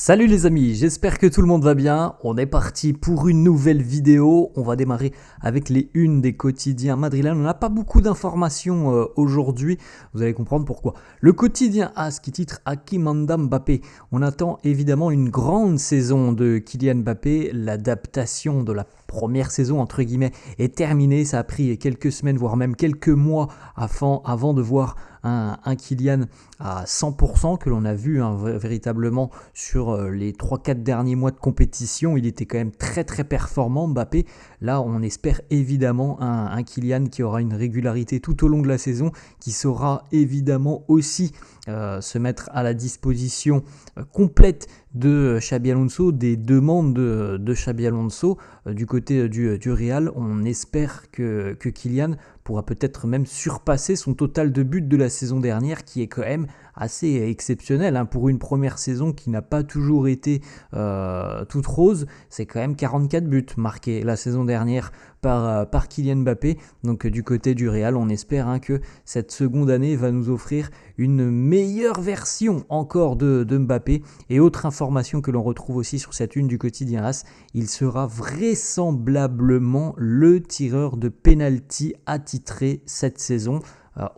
Salut les amis, j'espère que tout le monde va bien. On est parti pour une nouvelle vidéo. On va démarrer avec les unes des quotidiens madrilènes. On n'a pas beaucoup d'informations aujourd'hui. Vous allez comprendre pourquoi. Le quotidien AS qui titre Aquí manda Mbappé. On attend évidemment une grande saison de Kylian Mbappé. L'adaptation de la première saison entre guillemets est terminée. Ça a pris quelques semaines, voire même quelques mois avant de voir un Kylian à 100% que l'on a vu véritablement sur les 3-4 derniers mois de compétition. Il était quand même très très performant Mbappé. Là on espère évidemment un Kylian qui aura une régularité tout au long de la saison, qui saura évidemment aussi se mettre à la disposition complète de Xabi Alonso, des demandes de Xabi Alonso du côté du Real. On espère que Kylian pourra peut-être même surpasser son total de buts de la saison dernière, qui est quand même assez exceptionnel pour une première saison qui n'a pas toujours été toute rose. C'est quand même 44 buts marqués la saison dernière par Kylian Mbappé. Donc du côté du Real, on espère que cette seconde année va nous offrir une meilleure version encore de Mbappé. Et autre information que l'on retrouve aussi sur cette une du quotidien AS, il sera vraisemblablement le tireur de penalty attitré cette saison.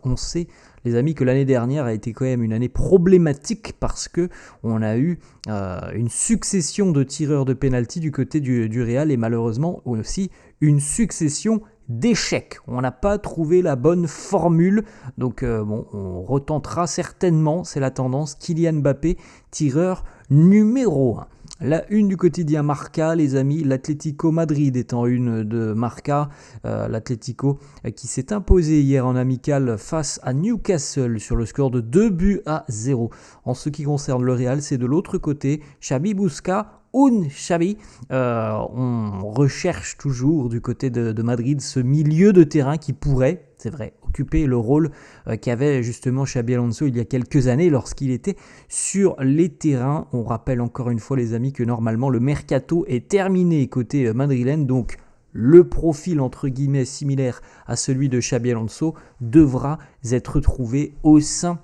On sait, les amis, que l'année dernière a été quand même une année problématique parce que on a eu une succession de tireurs de penalty du côté du Real et malheureusement aussi une succession d'échecs. On n'a pas trouvé la bonne formule, donc on retentera certainement, c'est la tendance, Kylian Mbappé, tireur numéro 1. La une du quotidien Marca, les amis, l'Atlético Madrid est en une de Marca. L'Atlético qui s'est imposé hier en amical face à Newcastle sur le score de 2-0. En ce qui concerne le Real, c'est de l'autre côté. Xabi busca un Xabi. On recherche toujours du côté de Madrid ce milieu de terrain qui pourrait, c'est vrai, occuper le rôle qu'avait justement Xabi Alonso il y a quelques années lorsqu'il était sur les terrains. On rappelle encore une fois les amis que normalement le mercato est terminé côté madrilène, donc le profil entre guillemets similaire à celui de Xabi Alonso devra être trouvé au sein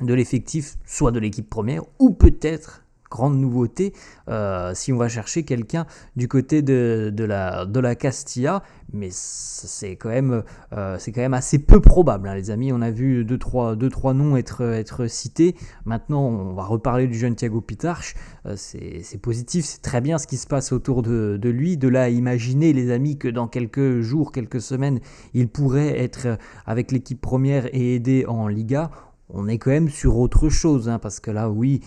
de l'effectif, soit de l'équipe première ou peut-être, grande nouveauté, si on va chercher quelqu'un du côté de la Castilla, mais c'est quand même assez peu probable, les amis. On a vu deux trois noms être cités. Maintenant, on va reparler du jeune Thiago Pitarch. C'est positif, c'est très bien ce qui se passe autour de lui. De là à imaginer, les amis, que dans quelques jours, quelques semaines, il pourrait être avec l'équipe première et aider en Liga. On est quand même sur autre chose, parce que là, oui,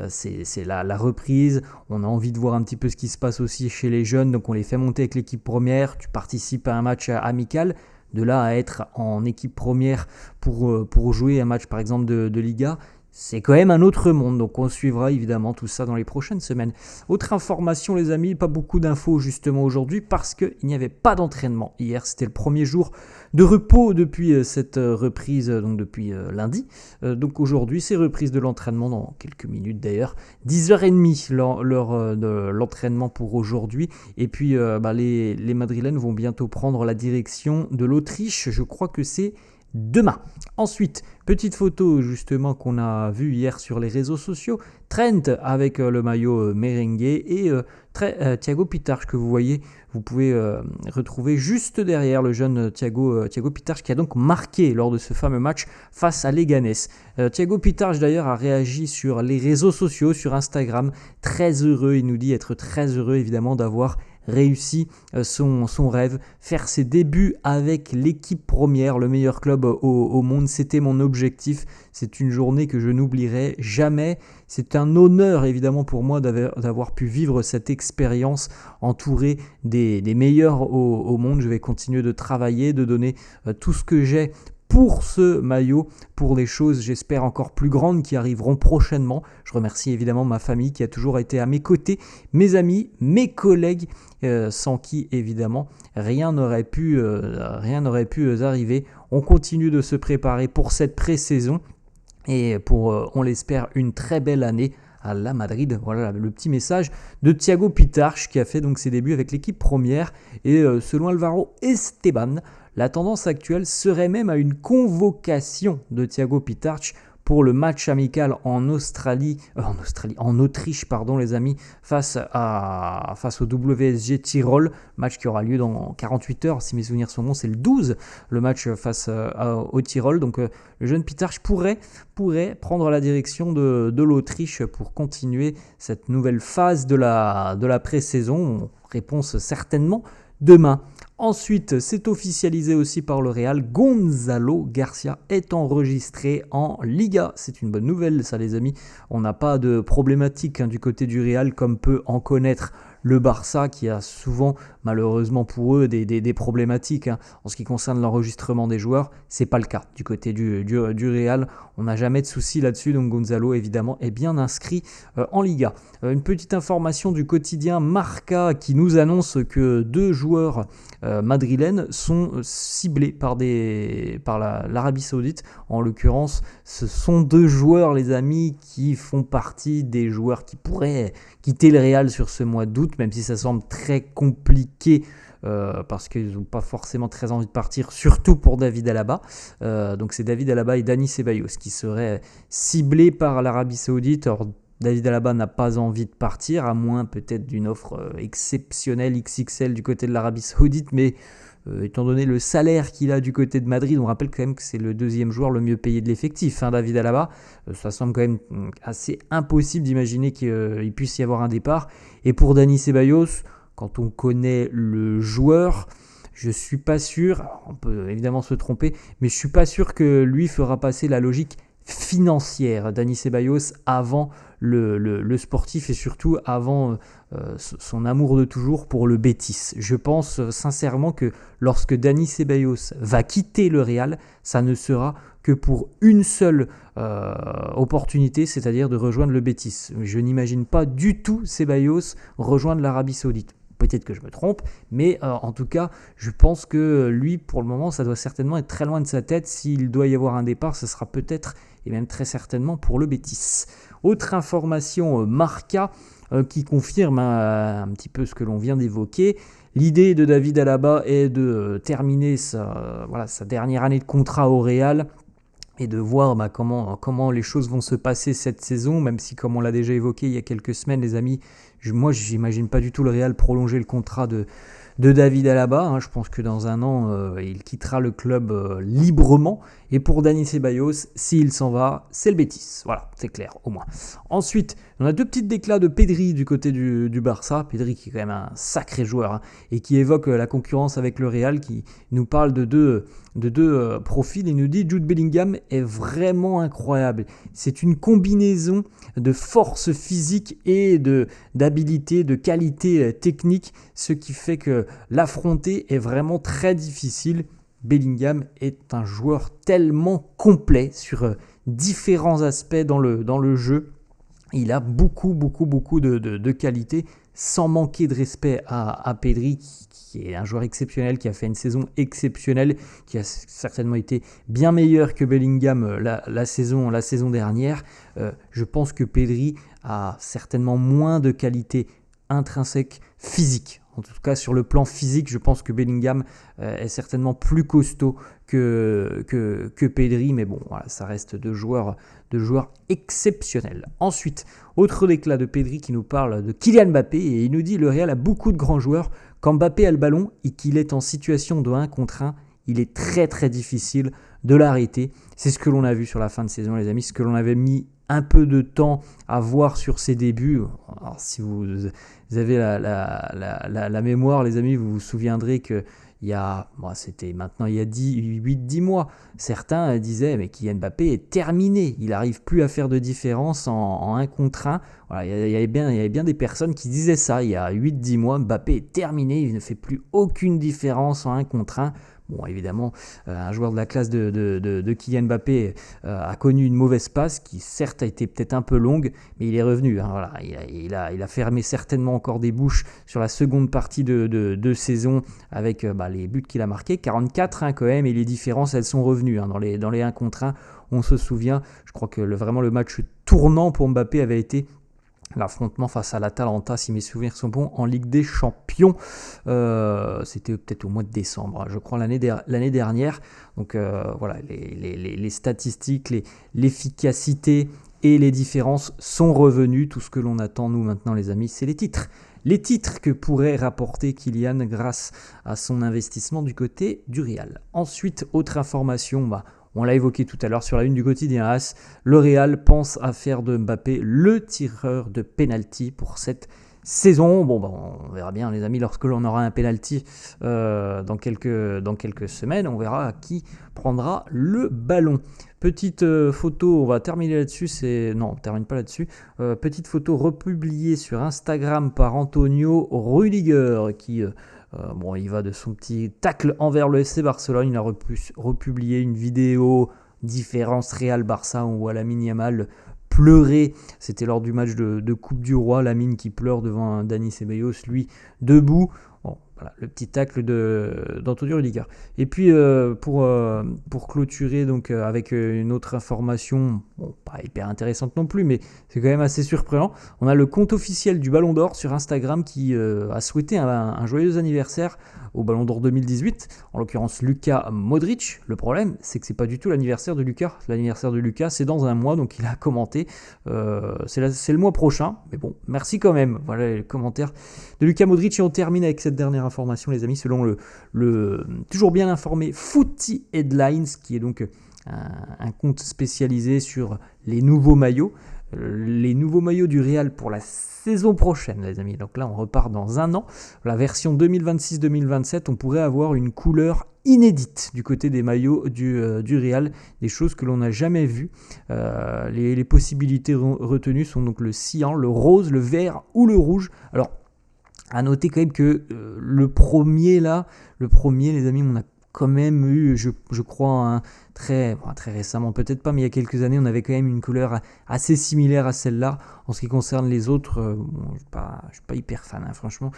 c'est la reprise. On a envie de voir un petit peu ce qui se passe aussi chez les jeunes, donc on les fait monter avec l'équipe première. Tu participes à un match amical, de là à être en équipe première pour jouer un match par exemple de Liga. C'est quand même un autre monde, donc on suivra évidemment tout ça dans les prochaines semaines. Autre information les amis, pas beaucoup d'infos justement aujourd'hui parce qu'il n'y avait pas d'entraînement. Hier c'était le premier jour de repos depuis cette reprise, donc depuis lundi. Donc aujourd'hui c'est reprise de l'entraînement dans quelques minutes d'ailleurs. 10h30 l'heure de l'entraînement pour aujourd'hui. Et puis les Madrilènes vont bientôt prendre la direction de l'Autriche, je crois que c'est demain. Ensuite, petite photo justement qu'on a vue hier sur les réseaux sociaux, Trent avec le maillot merengue et Thiago Pitarch que vous voyez, vous pouvez retrouver juste derrière le jeune Thiago Pitarch qui a donc marqué lors de ce fameux match face à Leganés. Thiago Pitarch d'ailleurs a réagi sur les réseaux sociaux, sur Instagram, très heureux, il nous dit être très heureux évidemment d'avoir réussi son rêve, faire ses débuts avec l'équipe première, le meilleur club au monde, c'était mon objectif, c'est une journée que je n'oublierai jamais, c'est un honneur évidemment pour moi d'avoir pu vivre cette expérience entouré des meilleurs au monde. Je vais continuer de travailler, de donner tout ce que j'ai pour ce maillot, pour des choses j'espère encore plus grandes qui arriveront prochainement. Je remercie évidemment ma famille qui a toujours été à mes côtés, mes amis, mes collègues, sans qui évidemment rien n'aurait pu arriver. On continue de se préparer pour cette pré-saison et pour, on l'espère, une très belle année à la Madrid. Voilà le petit message de Thiago Pitarch qui a fait donc ses débuts avec l'équipe première et selon Álvaro Esteban, la tendance actuelle serait même à une convocation de Thiago Pitarch pour le match amical en Autriche, pardon les amis, face au WSG Tirol, match qui aura lieu dans 48 heures, si mes souvenirs sont bons, c'est le 12, le match face au Tirol. Donc le jeune Pitarch pourrait prendre la direction de l'Autriche pour continuer cette nouvelle phase de la pré-saison. Réponse certainement demain. Ensuite, c'est officialisé aussi par le Real, Gonzalo Garcia est enregistré en Liga. C'est une bonne nouvelle ça les amis, on n'a pas de problématique du côté du Real comme peut en connaître le Barça qui a souvent malheureusement pour eux des problématiques en ce qui concerne l'enregistrement des joueurs. C'est pas le cas du côté du Real, on n'a jamais de soucis là-dessus, donc Gonzalo évidemment est bien inscrit en Liga. Une petite information du quotidien Marca qui nous annonce que 2 joueurs madrilènes sont ciblés par l'Arabie Saoudite. En l'occurrence, ce sont 2 joueurs les amis qui font partie des joueurs qui pourraient quitter le Real sur ce mois d'août, même si ça semble très compliqué parce qu'ils n'ont pas forcément très envie de partir, surtout pour David Alaba. Donc c'est David Alaba et Dani Ceballos qui seraient ciblés par l'Arabie Saoudite. Or, David Alaba n'a pas envie de partir, à moins peut-être d'une offre exceptionnelle XXL du côté de l'Arabie Saoudite, mais étant donné le salaire qu'il a du côté de Madrid, on rappelle quand même que c'est le 2e joueur le mieux payé de l'effectif, David Alaba, ça semble quand même assez impossible d'imaginer qu'il puisse y avoir un départ. Et pour Dani Ceballos, quand on connaît le joueur, je suis pas sûr, on peut évidemment se tromper, mais je suis pas sûr que lui fera passer la logique financière, Dani Ceballos, avant le sportif et surtout avant son amour de toujours pour le Betis. Je pense sincèrement que lorsque Dani Ceballos va quitter le Real, ça ne sera que pour une seule opportunité, c'est-à-dire de rejoindre le Betis. Je n'imagine pas du tout Ceballos rejoindre l'Arabie Saoudite. Peut-être que je me trompe, mais en tout cas, je pense que lui, pour le moment, ça doit certainement être très loin de sa tête. S'il doit y avoir un départ, ce sera peut-être, et même très certainement, pour le Betis. Autre information, Marca, qui confirme un petit peu ce que l'on vient d'évoquer. L'idée de David Alaba est de terminer sa dernière année de contrat au Real et de voir comment les choses vont se passer cette saison, même si, comme on l'a déjà évoqué il y a quelques semaines, les amis, moi je n'imagine pas du tout le Real prolonger le contrat de David Alaba. Je pense que dans un an, il quittera le club librement. Et pour Dani Ceballos, s'il s'en va, c'est le Betis. Voilà, c'est clair, au moins. Ensuite, on a 2 petites déclats de Pedri du côté du Barça. Pedri qui est quand même un sacré joueur et qui évoque la concurrence avec le Real, qui nous parle de deux profils. Il nous dit Jude Bellingham est vraiment incroyable. C'est une combinaison de force physique et d'habilité, de qualité technique, ce qui fait que l'affronter est vraiment très difficile. Bellingham est un joueur tellement complet sur différents aspects dans le jeu. Il a beaucoup de qualités, sans manquer de respect à Pedri, qui est un joueur exceptionnel, qui a fait une saison exceptionnelle, qui a certainement été bien meilleur que Bellingham la saison dernière. Je pense que Pedri a certainement moins de qualités intrinsèques physiques. En tout cas, sur le plan physique, je pense que Bellingham est certainement plus costaud que Pedri, mais bon, voilà, ça reste deux joueurs exceptionnels. Ensuite, autre déclat de Pedri qui nous parle de Kylian Mbappé, et il nous dit le Real a beaucoup de grands joueurs. Quand Mbappé a le ballon et qu'il est en situation de 1 contre 1, il est très très difficile de l'arrêter. C'est ce que l'on a vu sur la fin de saison, les amis, ce que l'on avait mis un peu de temps à voir sur ses débuts. Alors, si vous avez la mémoire, les amis, vous vous souviendrez que c'était maintenant il y a 8-10 mois, certains disaient mais Kylian Mbappé est terminé, il n'arrive plus à faire de différence en 1 contre 1. Voilà, il y avait bien des personnes qui disaient ça il y a 8-10 mois, Mbappé est terminé, il ne fait plus aucune différence en 1 contre 1. Bon, évidemment, un joueur de la classe de Kylian Mbappé a connu une mauvaise passe qui, certes, a été peut-être un peu longue, mais il est revenu. Voilà. Il a fermé certainement encore des bouches sur la seconde partie de saison avec les buts qu'il a marqués. 44 quand même, et les différences, elles sont revenues dans les 1 contre 1. On se souvient, je crois que vraiment le match tournant pour Mbappé avait été L'affrontement face à l'Atalanta, si mes souvenirs sont bons, en Ligue des Champions. C'était peut-être au mois de décembre, je crois, l'année dernière. Donc voilà, les statistiques, l'efficacité et les différences sont revenues. Tout ce que l'on attend, nous, maintenant, les amis, c'est les titres. Les titres que pourrait rapporter Kylian grâce à son investissement du côté du Real. Ensuite, autre information, on l'a évoqué tout à l'heure sur la une du quotidien AS, le Real pense à faire de Mbappé le tireur de penalty pour cette saison. On verra bien les amis, lorsque l'on aura un penalty dans quelques semaines, on verra qui prendra le ballon. Petite photo, on va terminer là-dessus, non on ne termine pas là-dessus, petite photo republiée sur Instagram par Antonio Rüdiger qui... il va de son petit tacle envers le FC Barcelone. Il a republié une vidéo différence Real-Barça où on voit Lamine Yamal pleurer. C'était lors du match de Coupe du Roi. Lamine qui pleure devant Dani Ceballos, lui debout. Voilà, le petit tacle d'Antonio Rüdiger. Et puis pour clôturer donc, avec une autre information, pas hyper intéressante non plus, mais c'est quand même assez surprenant. On a le compte officiel du Ballon d'Or sur Instagram qui a souhaité un joyeux anniversaire au Ballon d'Or 2018, en l'occurrence Luka Modric. Le problème, c'est que c'est pas du tout l'anniversaire de Luka. L'anniversaire de Luka, c'est dans un mois, donc il a commenté. C'est le mois prochain, mais bon, merci quand même. Voilà les commentaires de Luka Modric. Et on termine avec cette dernière information, les amis, selon le toujours bien informé Footy Headlines, qui est donc un compte spécialisé sur les nouveaux maillots. Les nouveaux maillots du Real pour la saison prochaine, les amis. Donc là, on repart dans un an. La version 2026-2027, on pourrait avoir une couleur inédite du côté des maillots du Real, des choses que l'on n'a jamais vues. Les possibilités retenues sont donc le cyan, le rose, le vert ou le rouge. Alors, à noter quand même que le premier, les amis, on a quand même eu, je crois, très récemment, peut-être pas, mais il y a quelques années, on avait quand même une couleur assez similaire à celle-là. En ce qui concerne les autres, je ne suis pas hyper fan, franchement.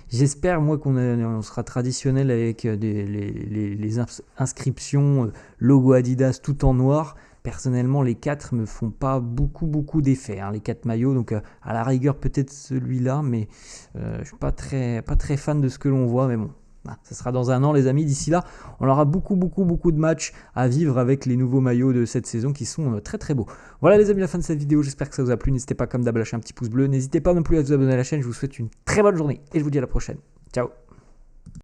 J'espère, moi, qu'on sera traditionnel avec les inscriptions, logo Adidas tout en noir. Personnellement, les 4 me font pas beaucoup d'effet, les 4 maillots. Donc, à la rigueur, peut-être celui-là, mais je suis pas très fan de ce que l'on voit, mais bon. Ça sera dans un an, les amis. D'ici là, on aura beaucoup de matchs à vivre avec les nouveaux maillots de cette saison qui sont très beaux. Voilà les amis, la fin de cette vidéo. J'espère que ça vous a plu. N'hésitez pas comme d'hab à lâcher un petit pouce bleu. N'hésitez pas non plus à vous abonner à la chaîne. Je vous souhaite une très bonne journée et je vous dis à la prochaine. Ciao.